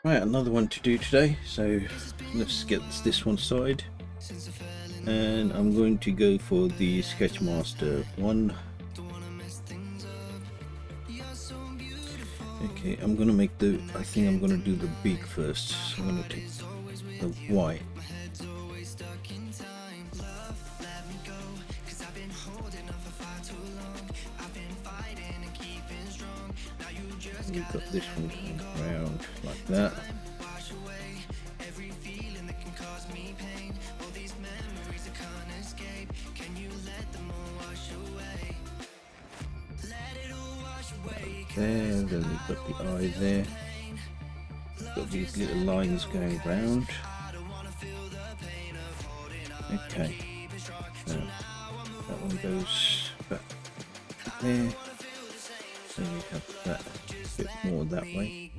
Right, another one to do today, so let's get this one started. And I'm going to go for the Sketchmaster one. Okay, I'm gonna make I think I'm gonna do the beak first, so I'm gonna take the Y. We've got this one going around like that. There, then we've got the eye there. Got these little lines going round. Okay, so that one goes back there. Then we have that a bit more that way.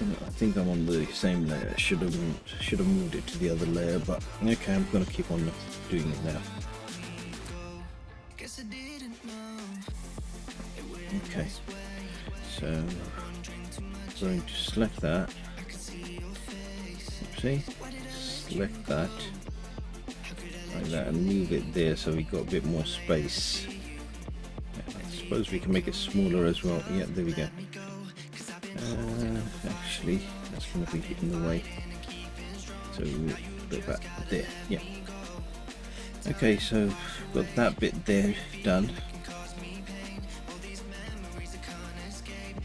I think I'm on the same layer. Should have moved it to the other layer, but okay, I'm gonna keep on doing it now. Okay, so I'm going to select that. See, select that like that and move it there, so we got a bit more space. I suppose we can make it smaller as well. Yeah, there we go. Actually, that's going to be in the way, so we'll put that there. Yeah. Okay, so got that bit there done.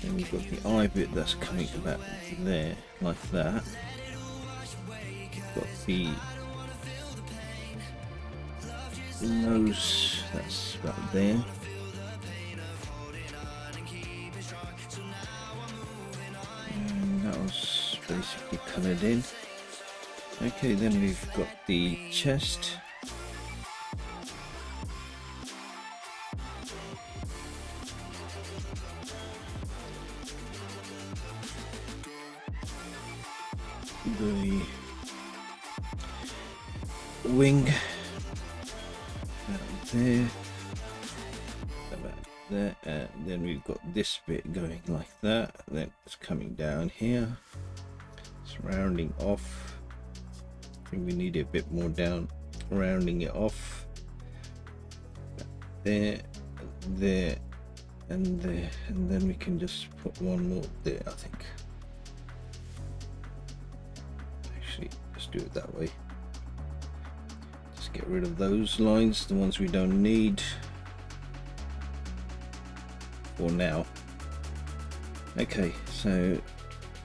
Then we've got the eye bit that's coming about there, like that. Got the nose that's about there. Basically coloured in. Okay, then we've got the chest. The wing there, about there, and then we've got this bit going like that. Then it's coming down here. Rounding off. I think we need it a bit more down, rounding it off there, there, and there, and then we can just put one more there. I think actually let's do it that way. Just get rid of those lines, the ones we don't need for now. Okay, so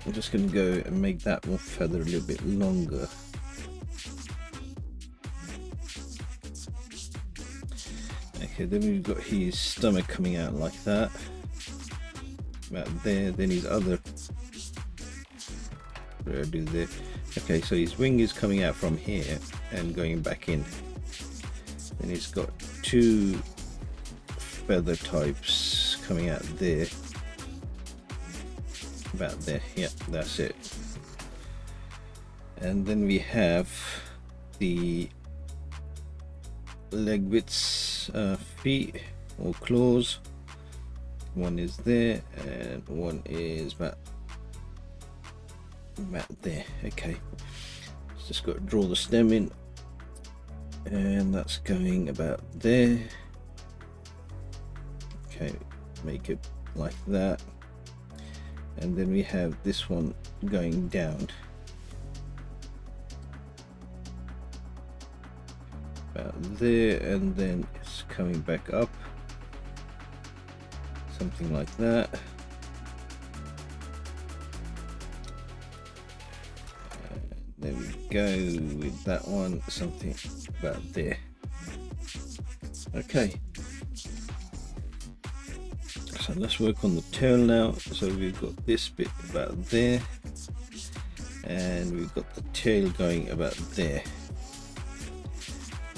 I'm just going to go and make that one feather a little bit longer. Okay, then we've got his stomach coming out like that, about there. Then his other, what do I do there? Okay, so his wing is coming out from here and going back in. Then he's got two feather types coming out there. About there, yeah, that's it. And then we have the leg bits, feet or claws. One is there and one is about there. Okay, just got to draw the stem in, and that's going about there. Okay, make it like that. And then we have this one going down about there, and then it's coming back up, something like that. There we go with that one, something about there. Okay, so let's work on the tail now. So we've got this bit about there, and we've got the tail going about there.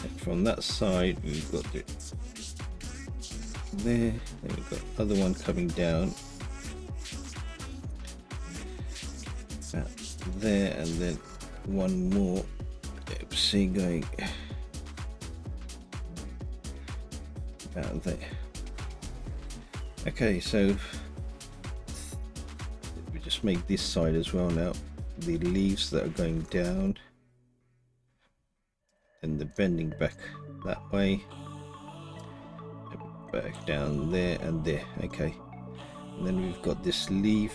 And from that side we've got it there. Then we've got other one coming down about there, and then one more see, going out there. Okay, so we just make this side as well now. The leaves that are going down and the bending back that way, back down there and there. Okay, and then we've got this leaf.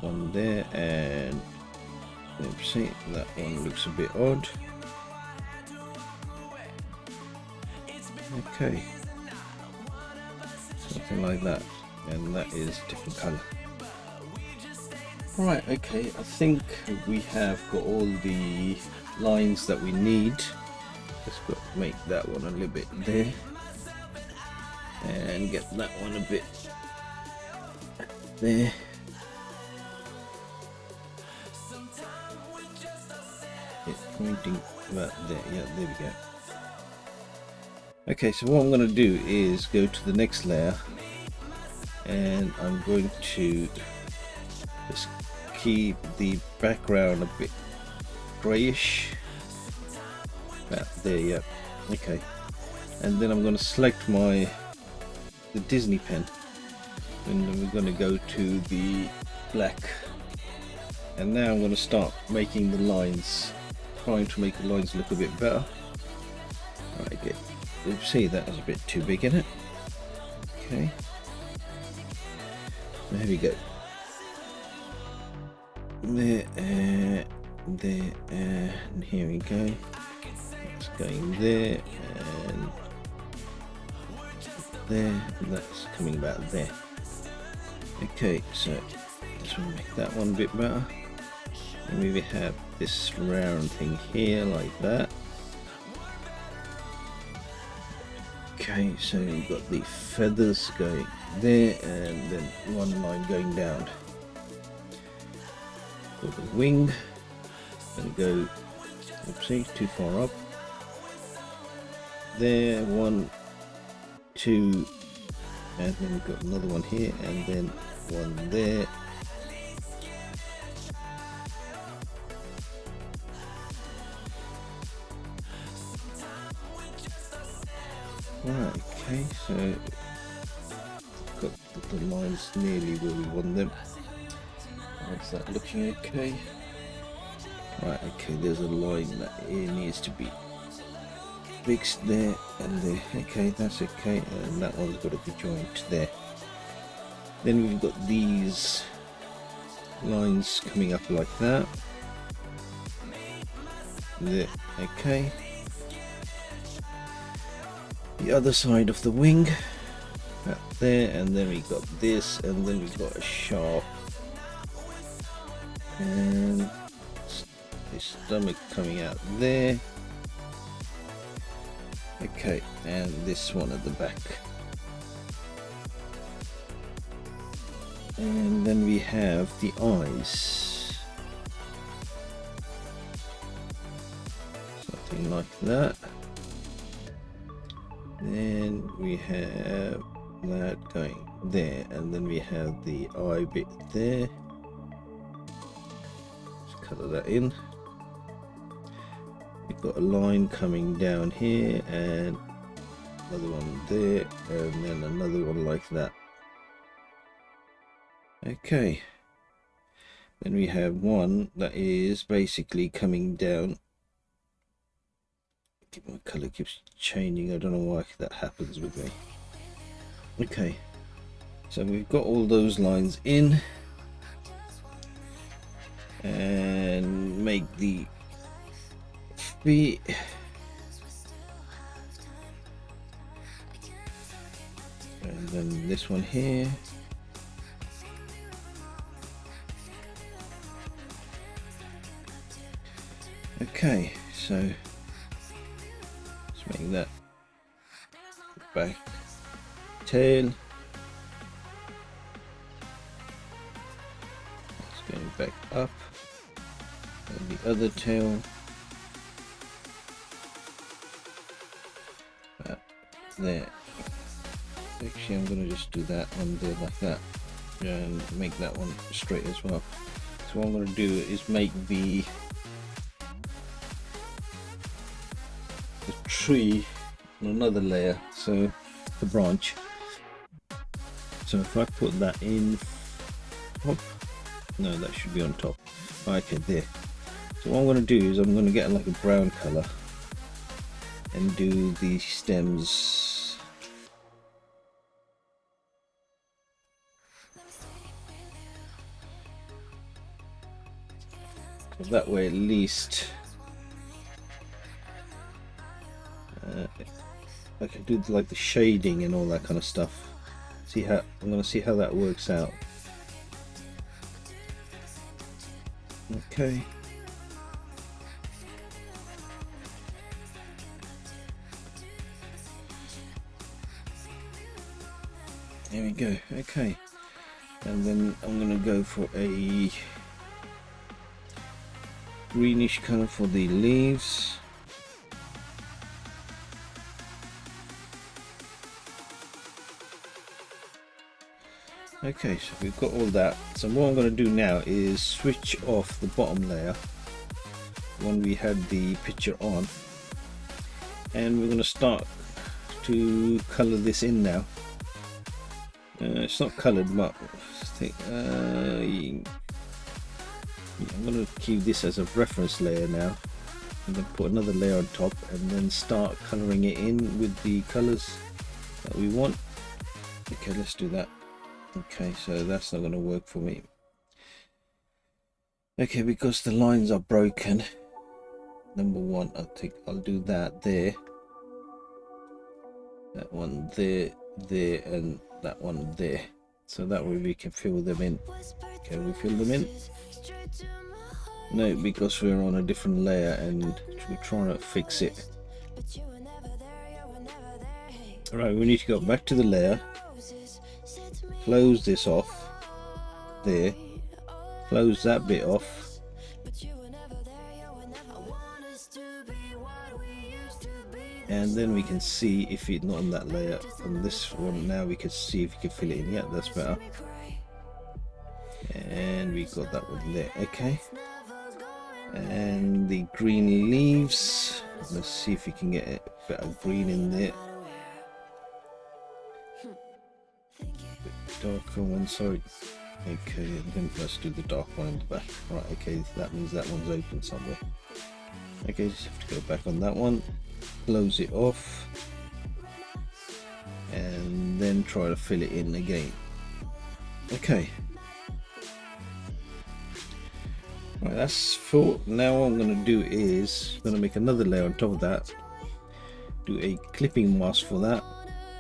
One there, and let's see, that one looks a bit odd. Okay, something like that, and that is different color. Right, okay, I think we have got all the lines that we need. Just got to make that one a little bit there and get that one a bit there. It's pointing about there. Yeah, there we go. Okay, so what I'm going to do is go to the next layer, and I'm going to just keep the background a bit grayish. About there, yeah. Okay, and then I'm going to select the Disney pen, and then we're going to go to the black, and now I'm going to start making the lines, trying to make the lines look a bit better. Right, get. You see that was a bit too big in it. Okay, there we go. There, there, and here we go. It's going there and there, and that's coming about there. Okay, so just want to make that one a bit better. And we have this round thing here like that. Okay, so you've got the feathers going there, and then one line going down. For the wing, and go, oopsie, too far up. There, 1, 2, and then we've got another one here, and then one there. Right, okay, so got the lines nearly where we want them. Is that looking okay? Right, okay, there's a line that it needs to be fixed there and there. Okay, that's okay, and that one's got to be joined there. Then we've got these lines coming up like that. There, okay. The other side of the wing, up there, and then we got this, and then we got a sharp, and the stomach coming out there. Okay, and this one at the back, and then we have the eyes, something like that. Then we have that going there, and then we have the eye bit there. Let's color that in. We've got a line coming down here, and another one there, and then another one like that. Okay, then we have one that is basically coming down. My color keeps changing, I don't know why that happens with me. Okay, so we've got all those lines in, and make the feet, and then this one here. Okay, so make that back tail. It's going back up, and the other tail there. Actually, I'm going to just do that one there like that. and make that one straight as well. So what I'm going to do is make the tree on another layer, so the branch. So if I put that in top, no, that should be on top. Okay, there. So what I'm going to do is I'm going to get like a brown color and do the stems. So that way at least I can do like the shading and all that kind of stuff. See how I'm going to see how that works out. Okay. There we go. Okay. And then I'm going to go for a greenish color for the leaves. Okay, so we've got all that. So what I'm going to do now is switch off the bottom layer when we had the picture on, and we're going to start to color this in now. It's not colored, but I think I'm going to keep this as a reference layer now, and then put another layer on top, and then start coloring it in with the colors that we want. Okay, let's do that. Okay, so that's not going to work for me. Okay, because the lines are broken. Number one, I'll do that there. That one there, there, and that one there. So that way we can fill them in. Can we fill them in? No, because we're on a different layer and we're trying to fix it. Alright, we need to go back to the layer, close this off there, close that bit off, and then we can see if it's not on that layer. On this one now we can see if we can fill it in. Yeah, that's better. And we got that one there. Okay, and the green leaves, let's see if we can get a bit of green in there. Darker one, sorry. Okay, and then let's do the dark one in the back. Right, okay, that means that one's open somewhere. Okay, just have to go back on that one, close it off, and then try to fill it in again. Okay. Right, that's full. Now what I'm going to do is I'm going to make another layer on top of that, do a clipping mask for that,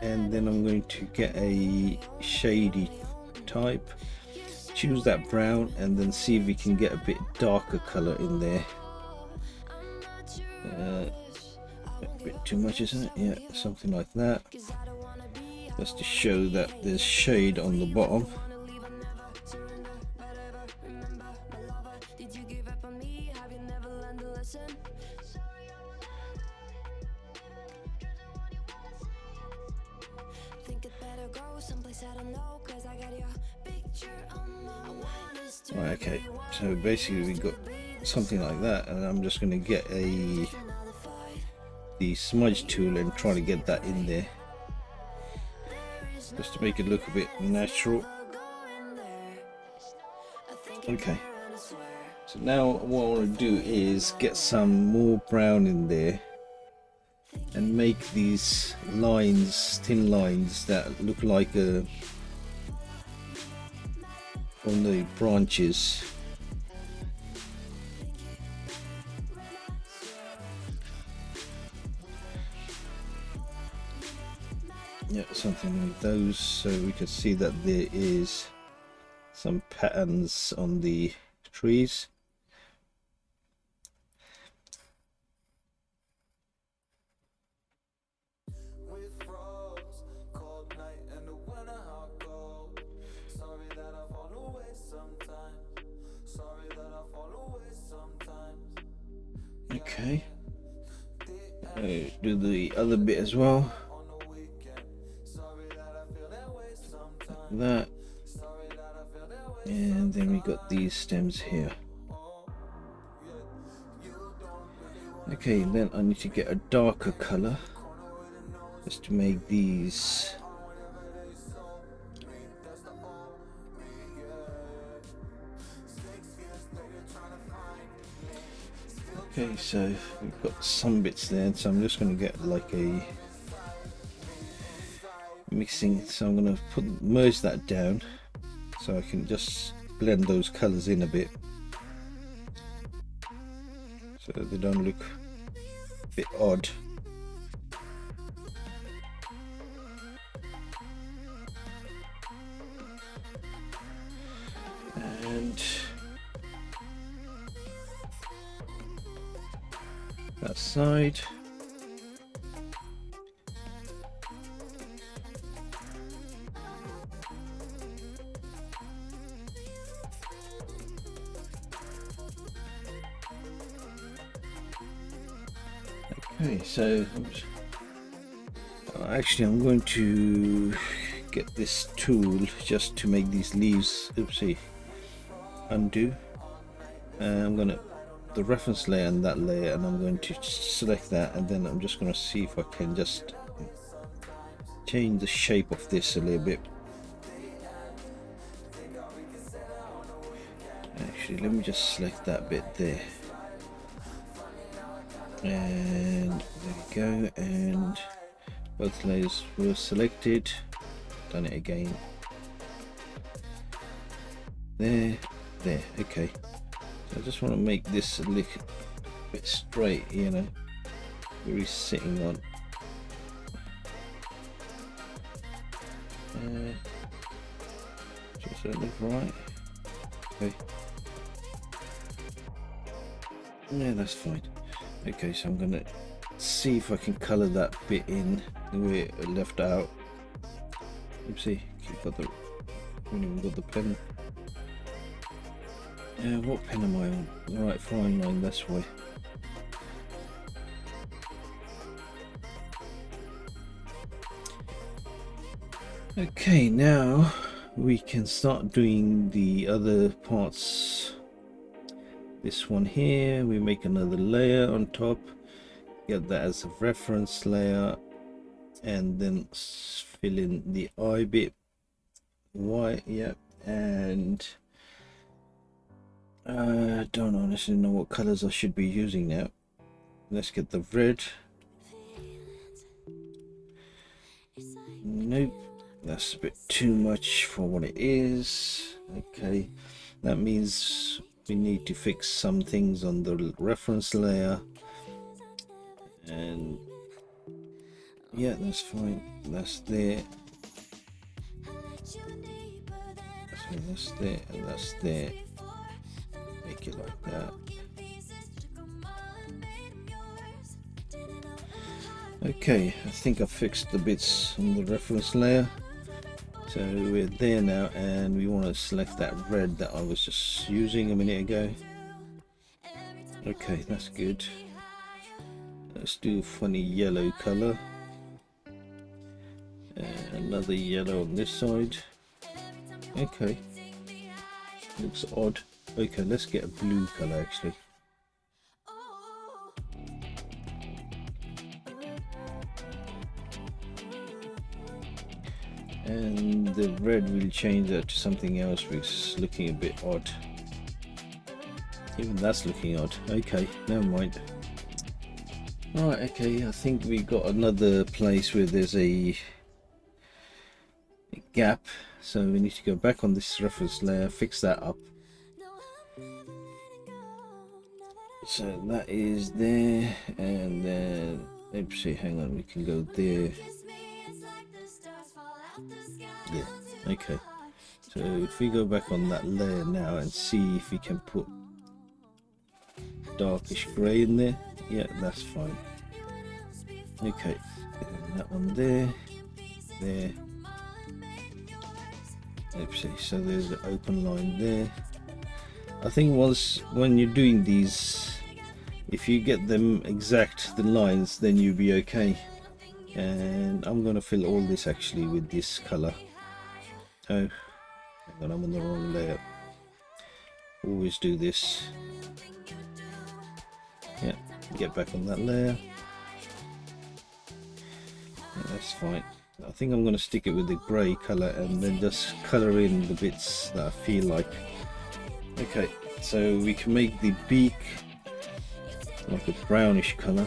and then I'm going to get a shady type, choose that brown, and then see if we can get a bit darker color in there. A bit too much, isn't it? Yeah, something like that, just to show that there's shade on the bottom. Right, okay, so basically we got something like that, and I'm just going to get the smudge tool and try to get that in there, just to make it look a bit natural. Okay, so now what I want to do is get some more brown in there and make these lines, thin lines that look like on the branches. Yeah, something like those, so we can see that there is some patterns on the trees. Okay, do the other bit as well. That. And then we got these stems here. Okay, then I need to get a darker color just to make these. Okay, so we've got some bits there, so I'm just going to get like a mixing, so I'm going to merge that down so I can just blend those colors in a bit so that they don't look a bit odd. And that side. Okay, so actually I'm going to get this tool just to make these leaves, oopsie, undo. I'm going to the reference layer and that layer, and I'm going to select that, and then I'm just going to see if I can just change the shape of this a little bit. Actually, let me just select that bit there, and there we go, and both layers were selected. Done it again. There, okay. So I just want to make this a little bit straight, you know, where he's sitting on. Does that look right? Okay. Yeah, that's fine. Okay, so I'm gonna see if I can colour that bit in the way it left out. Oopsie, got the, haven't even got the pen. What pen am I on? Right, fine line, that's why. Okay, now we can start doing the other parts. This one here, we make another layer on top, get that as a reference layer, and then fill in the eye bit, white, yep, and I don't honestly know what colors I should be using now. Let's get the red. Nope, that's a bit too much for what it is. Okay, that means we need to fix some things on the reference layer, and yeah, that's fine, that's there, so that's there and that's there. Make it like that. Okay, I think I fixed the bits on the reference layer, so we're there now, and we want to select that red that I was just using a minute ago. Okay, that's good. Let's do a funny yellow color, and another yellow on this side. Okay, looks odd. Okay, let's get a blue color actually. And the red will change that to something else, which is looking a bit odd. Even that's looking odd. Okay, never mind. Alright, okay, I think we got another place where there's a gap, so we need to go back on this reference layer, fix that up. So that is there, and then oopsie, hang on, we can go there. Yeah, okay. So if we go back on that layer now and see if we can put darkish grey in there, yeah, that's fine. Okay, and that one there, there. Oopsie, so there's an open line there. I think when you're doing these, if you get them exact, the lines, then you'll be okay. And I'm going to fill all this actually with this color. Oh, hang on, I'm on the wrong layer. Always do this. Yeah, get back on that layer. Yeah, that's fine. I think I'm going to stick it with the grey colour and then just colour in the bits that I feel like. Okay, so we can make the beak like a brownish colour.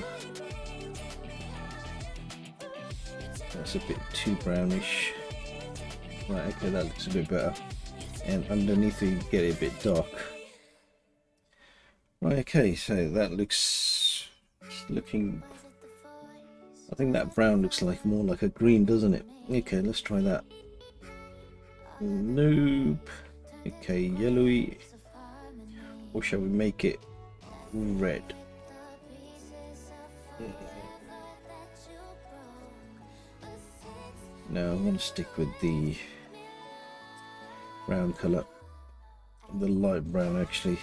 That's a bit too brownish. Right, okay, that looks a bit better. And underneath we get it a bit dark. Right, okay, so that looks looking. I think that brown looks like more like a green, doesn't it? Okay, let's try that. Nope. Okay, yellowy. Or shall we make it red? No, I'm going to stick with the brown colour. The light brown, actually.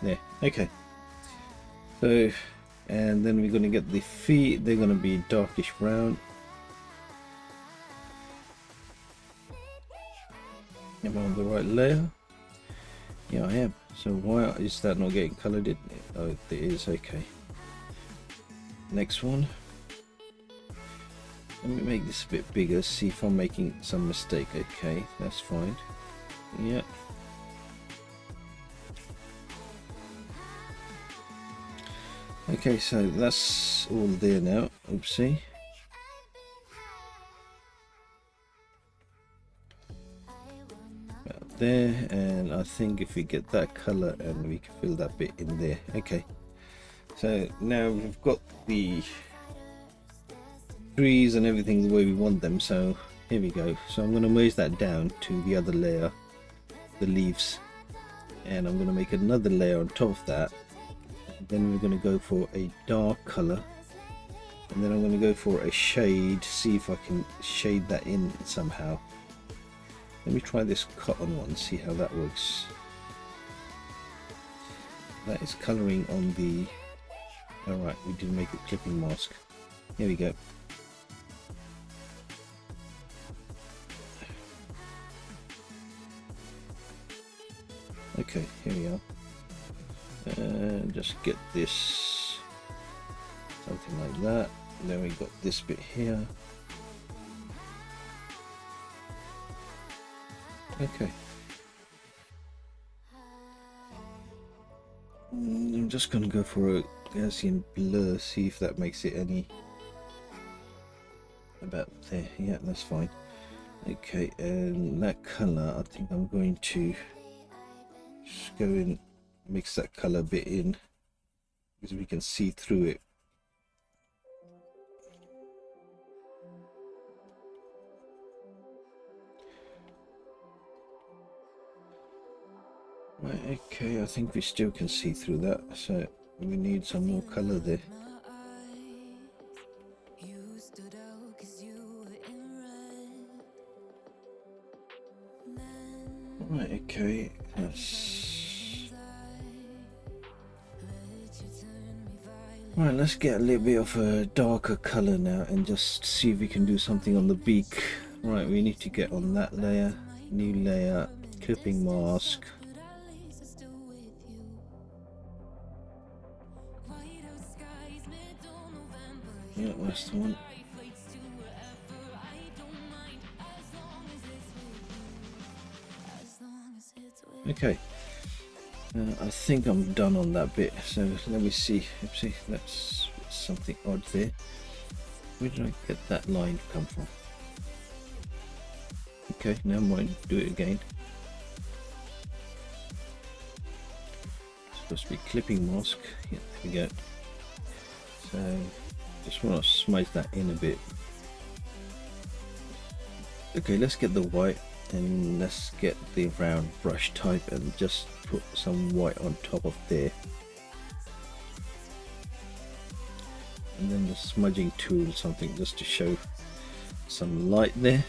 Yeah, okay. So, and then we're going to get the feet. They're going to be darkish brown. Am I on the right layer? Yeah, I am. So why is that not getting coloured in? Oh, it is. Okay. Next one. Let me make this a bit bigger, see if I'm making some mistake. Okay, that's fine. Yeah. Okay, so that's all there now. Oopsie. About there, and I think if we get that colour and we can fill that bit in there. Okay. So now we've got the trees and everything the way we want them, so here we go. So I'm going to merge that down to the other layer, the leaves, and I'm going to make another layer on top of that. Then we're going to go for a dark color, and then I'm going to go for a shade, see if I can shade that in somehow. Let me try this cotton one, see how that works. That is coloring on the, alright, we didn't make a clipping mask. Here we go. Okay, here we are. And just get this, something like that. And then we got this bit here. Okay. I'm just gonna go for a Gaussian blur, see if that makes it any about there. Yeah, that's fine. Okay, and that color, I think I'm going to just go and mix that color bit in because we can see through it. Right, okay, I think we still can see through that, so we need some more color there. Right, okay, right, let's get a little bit of a darker color now and just see if we can do something on the beak. Right, we need to get on that layer, new layer, clipping mask. Yeah, that's the one. Okay, I think I'm done on that bit, so let me see. Oopsie, that's something odd there. Where did I get that line come from? Okay, never mind, do it again. It's supposed to be clipping mask. Yeah, there we go. So just want to smudge that in a bit. Okay, let's get the white and let's get the round brush type and just put some white on top of there. And then the smudging tool, something just to show some light there.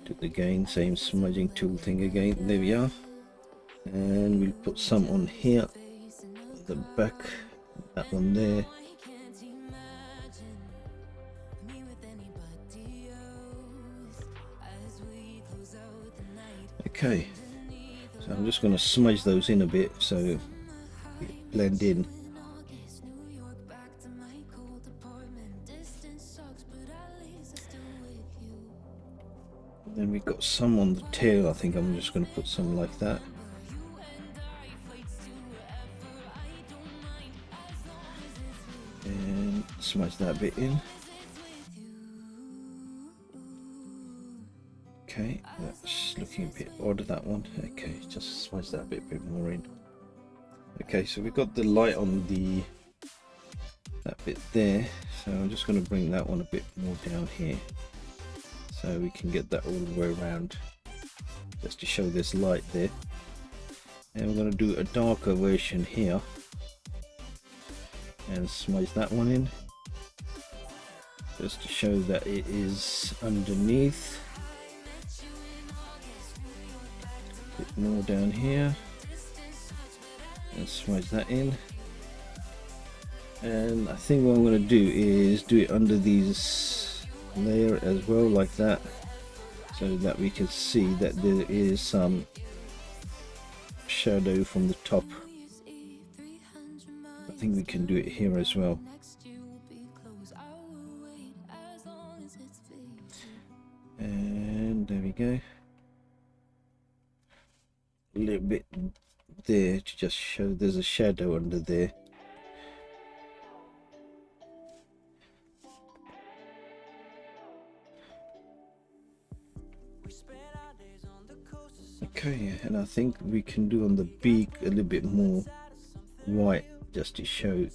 Do it again, same smudging tool thing again. There we are. And we'll put some on here, at the back, that one there. Okay, so I'm just going to smudge those in a bit so they blend in. Then we've got some on the tail. I think I'm just going to put some like that. And smudge that bit in. Okay, that's looking a bit odd, that one. Okay, just smudge that bit more in. Okay, so we've got the light on that bit there, so I'm just going to bring that one a bit more down here so we can get that all the way around, just to show this light there. And we're going to do a darker version here and smudge that one in just to show that it is underneath. A bit more down here and smudge that in. And I think what I'm going to do is do it under these layer as well, like that, so that we can see that there is some shadow from the top. I think we can do it here as well. And there we go. A little bit there to just show there's a shadow under there. Okay, and I think we can do on the beak a little bit more white just to show.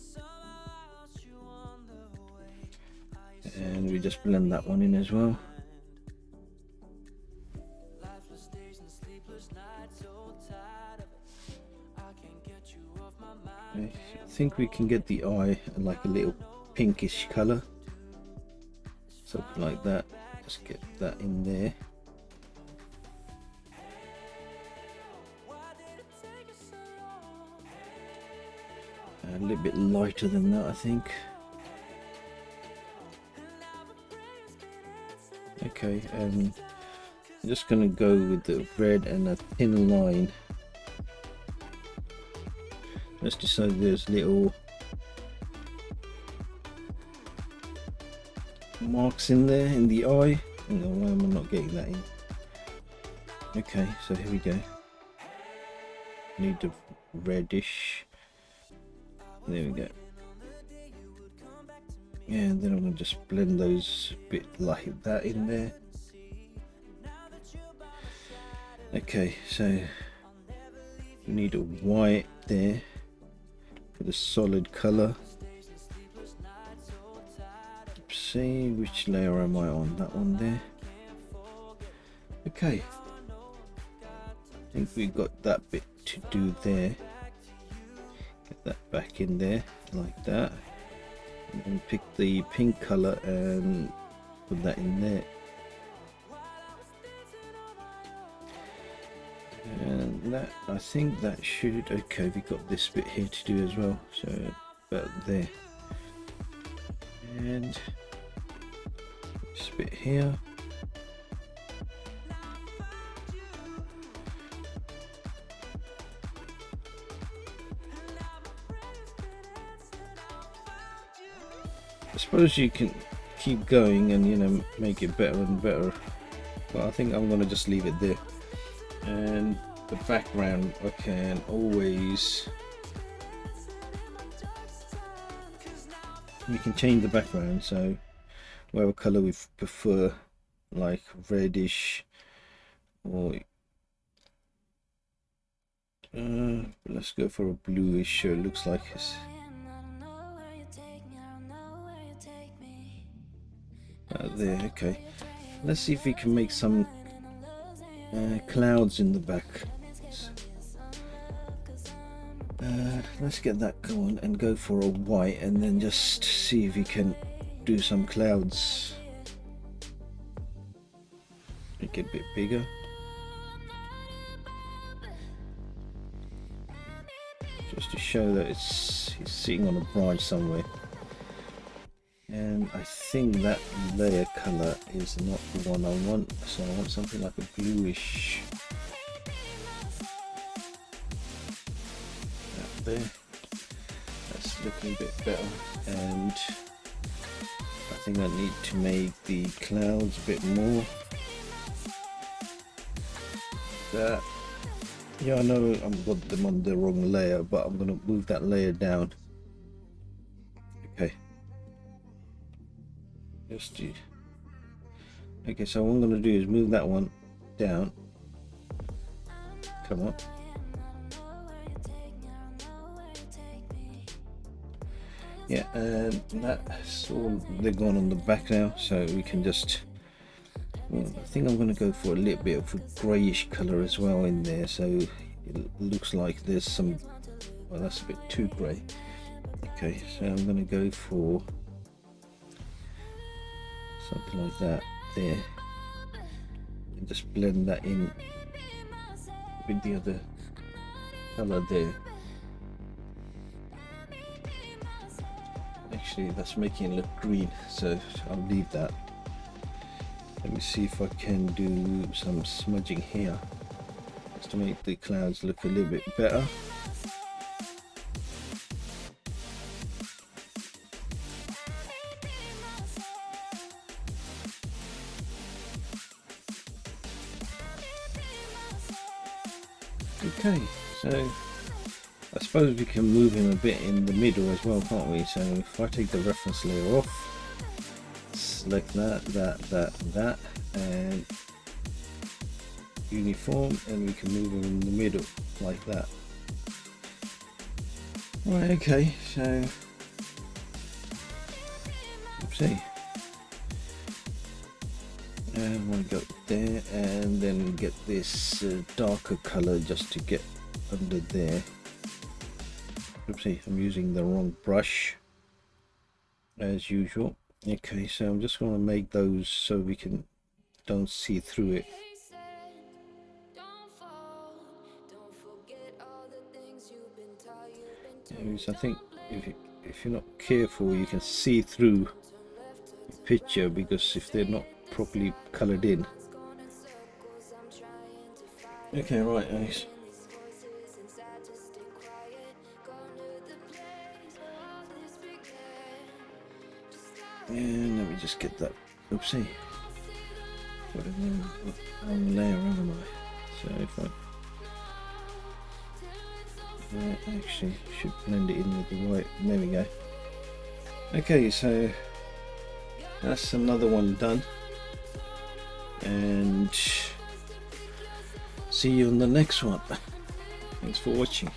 And we just blend that one in as well. Okay, I think we can get the eye like a little pinkish color, something like that. Just get that in there. A little bit lighter than that, I think. Okay, and I'm just going to go with the red and a thin line, just to show there's little marks in there in the eye. Hang on, why am I not getting that in? Okay, so here we go. Need the reddish. There we go. And then I'm going to just blend those a bit like that in there. Okay, so we need a white there for the solid color. Let's see, which layer am I on? That one there. Okay, I think we got that bit to do there. Get that back in there like that, and then pick the pink color and put that in there. And that, I think that should, okay, we got this bit here to do as well, so about there. And this bit here. I suppose you can keep going and, you know, make it better and better, but I think I'm going to just leave it there. And the background, I can always, we can change the background, so whatever color we prefer, like reddish or let's go for a bluish, so it looks like it's there. Okay, let's see if we can make some clouds in the back. Let's get that going and go for a white, and then just see if we can do some clouds. Make it a bit bigger. Just to show that it's sitting on a branch somewhere. And I think that layer color is not the one I want, so I want something like a bluish there. That's looking a bit better, and I think I need to make the clouds a bit more. That, yeah, I know I've got them on the wrong layer, but I'm going to move that layer down. Okay. Just do. Okay, so what I'm going to do is move that one down. Come on. Yeah, and that's all. They're gone on the back now, so we can just, well, I think I'm going to go for a little bit of a greyish color as well in there, so it looks like there's some, well, that's a bit too grey. Okay, so I'm going to go for something like that there, and just blend that in with the other color there. Actually, that's making it look green, so I'll leave that. Let me see if I can do some smudging here, just to make the clouds look a little bit better. Okay, so I suppose we can move him a bit in the middle as well, can't we? So if I take the reference layer off, select that, and uniform, and we can move him in the middle like that. Right, okay, so let's see. And we'll go there, and then get this darker color just to get under there. Oopsie, I'm using the wrong brush as usual. Okay, so I'm just going to make those so we don't see through it. I think if you're not careful, you can see through the picture, because if they're not properly colored in. Okay, right, guys. And let me just get that. Oopsie. Wrong layer, haven't I? So if I actually should blend it in with the white. There we go. Okay, so that's another one done. And see you on the next one. Thanks for watching.